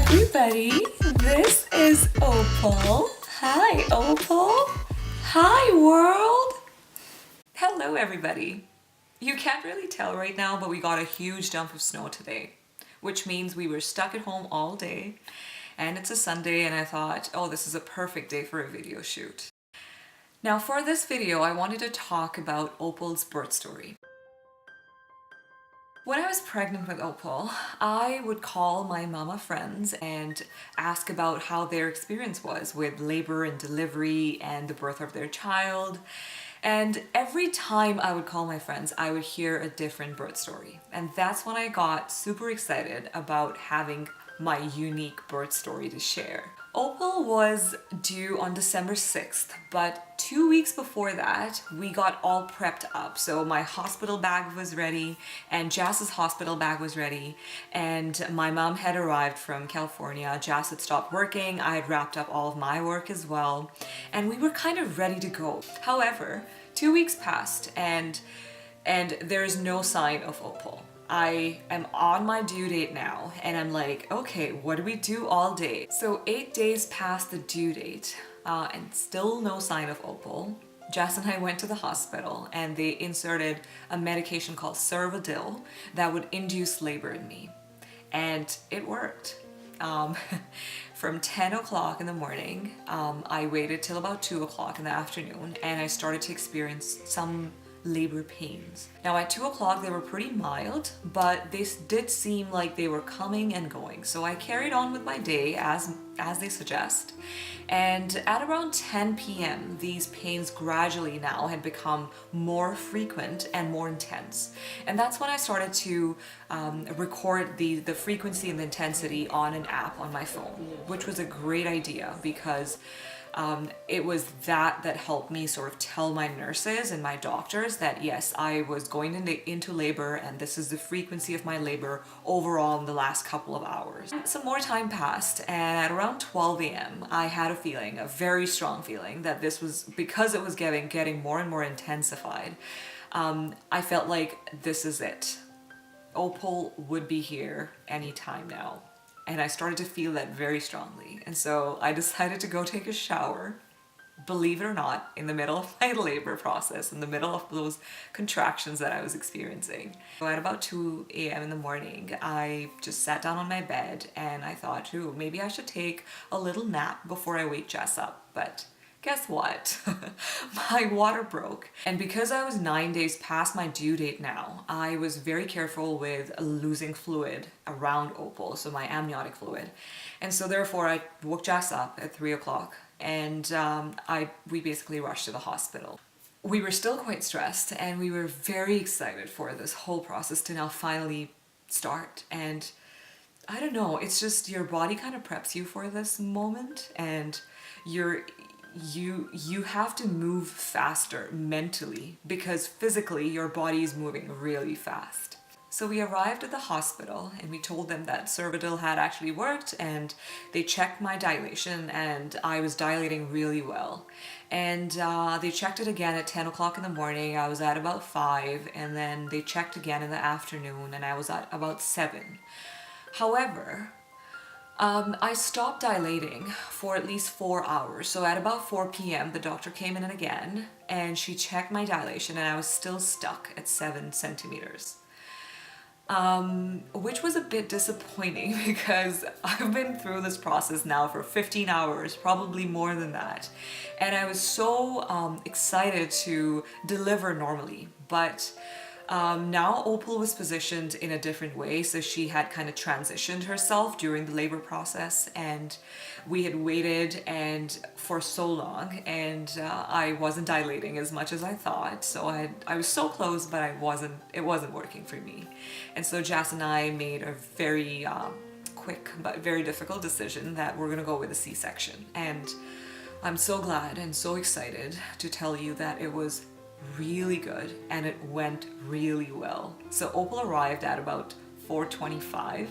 everybody. This is Opal. Hi, Opal. Hi, world. Hello, everybody. You can't really tell right now, but we got a huge dump of snow today, which means we were stuck at home all day. And it's a Sunday, and I thought, oh, this is a perfect day for a video shoot. Now, for this video, I wanted to talk about Opal's birth story. When I was pregnant with Opal, I would call my mama friends and ask about how their experience was with labor and delivery and the birth of their child. And every time I would call my friends, I would hear a different birth story. And that's when I got super excited about having my unique birth story to share. Opal was due on December 6th, but 2 weeks before that, we got all prepped up. So my hospital bag was ready, and Jass's hospital bag was ready, and my mom had arrived from California. Jass had stopped working. I had wrapped up all of my work as well, and we were kind of ready to go. However, 2 weeks passed, and there is no sign of Opal. I am on my due date now, and I'm like, okay, what do we do all day? So 8 days past the due date, and still no sign of Opal. Jess and I went to the hospital, and they inserted a medication called Cervidil that would induce labor in me. And it worked. From 10 o'clock in the morning, I waited till about 2 o'clock in the afternoon, and I started to experience some labor pains. Now at 2 o'clock they were pretty mild, but they did seem like they were coming and going. So I carried on with my day as they suggest. And at around 10 p.m. these pains gradually now had become more frequent and more intense. And that's when I started to record the frequency and the intensity on an app on my phone, which was a great idea because it was that helped me sort of tell my nurses and my doctors that yes, I was going into labor, and this is the frequency of my labor overall in the last couple of hours. Some more time passed, and at around 12 a.m. I had a feeling, a very strong feeling, that this was because it was getting more and more intensified. I felt like this is it. Opal would be here anytime now. And I started to feel that very strongly. And so I decided to go take a shower, believe it or not, in the middle of my labor process, in the middle of those contractions that I was experiencing. So at about 2 a.m. in the morning, I just sat down on my bed and I thought, ooh, maybe I should take a little nap before I wake Jess up. But guess what? My water broke. And because I was 9 days past my due date now, I was very careful with losing fluid around Opal, so my amniotic fluid. And so therefore I woke Jess up at 3 o'clock, and we basically rushed to the hospital. We were still quite stressed, and we were very excited for this whole process to now finally start. And I don't know, it's just your body kind of preps you for this moment, and you have to move faster mentally because physically your body is moving really fast. So we arrived at the hospital and we told them that Cervidil had actually worked, and they checked my dilation, and I was dilating really well. And they checked it again at 10 o'clock in the morning. I was at about 5, and then they checked again in the afternoon and I was at about 7. However, I stopped dilating for at least 4 hours. So at about 4 p.m. the doctor came in again and she checked my dilation, and I was still stuck at 7 centimeters. Which was a bit disappointing because I've been through this process now for 15 hours, probably more than that. And I was so excited to deliver normally, but now Opal was positioned in a different way, so she had kind of transitioned herself during the labor process, and we had waited for so long, and I wasn't dilating as much as I thought. So I was so close, but it wasn't working for me. And so Jess and I made a very quick but very difficult decision that we're gonna go with a C-section. And I'm so glad and so excited to tell you that it was really good and it went really well. So Opal arrived at about 4:25,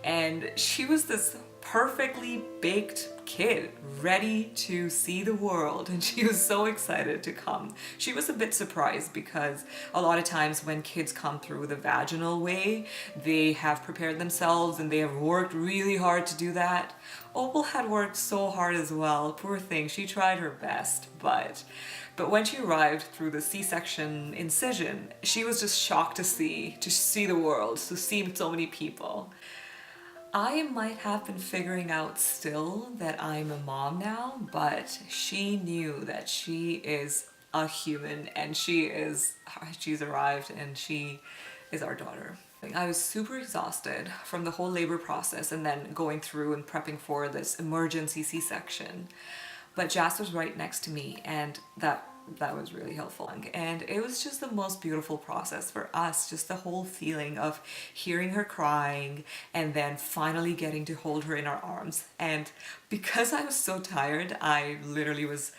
and she was this perfectly baked kid ready to see the world, and she was so excited to come. She was a bit surprised because a lot of times when kids come through the vaginal way, they have prepared themselves and they have worked really hard to do that. Opal had worked so hard as well. Poor thing, she tried her best, but when she arrived through the C-section incision, she was just shocked to see the world, to see so many people. I might have been figuring out still that I'm a mom now, but she knew that she is a human and she's arrived and she is our daughter. I was super exhausted from the whole labor process and then going through and prepping for this emergency C-section. But Jas was right next to me, and that was really helpful. And it was just the most beautiful process for us, just the whole feeling of hearing her crying and then finally getting to hold her in our arms. And because I was so tired, I literally was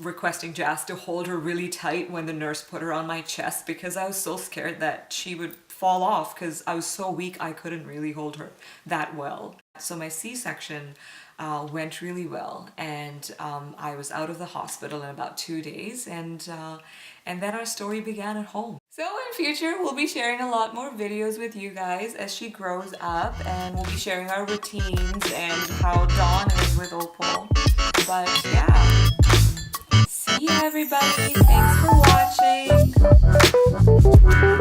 requesting Jas to hold her really tight when the nurse put her on my chest, because I was so scared that she would fall off because I was so weak I couldn't really hold her that well. So my C-section went really well, and I was out of the hospital in about 2 days, and then our story began at home. So in future we'll be sharing a lot more videos with you guys as she grows up, and we'll be sharing our routines and how Dawn is with Opal. But yeah, see you everybody, thanks for watching.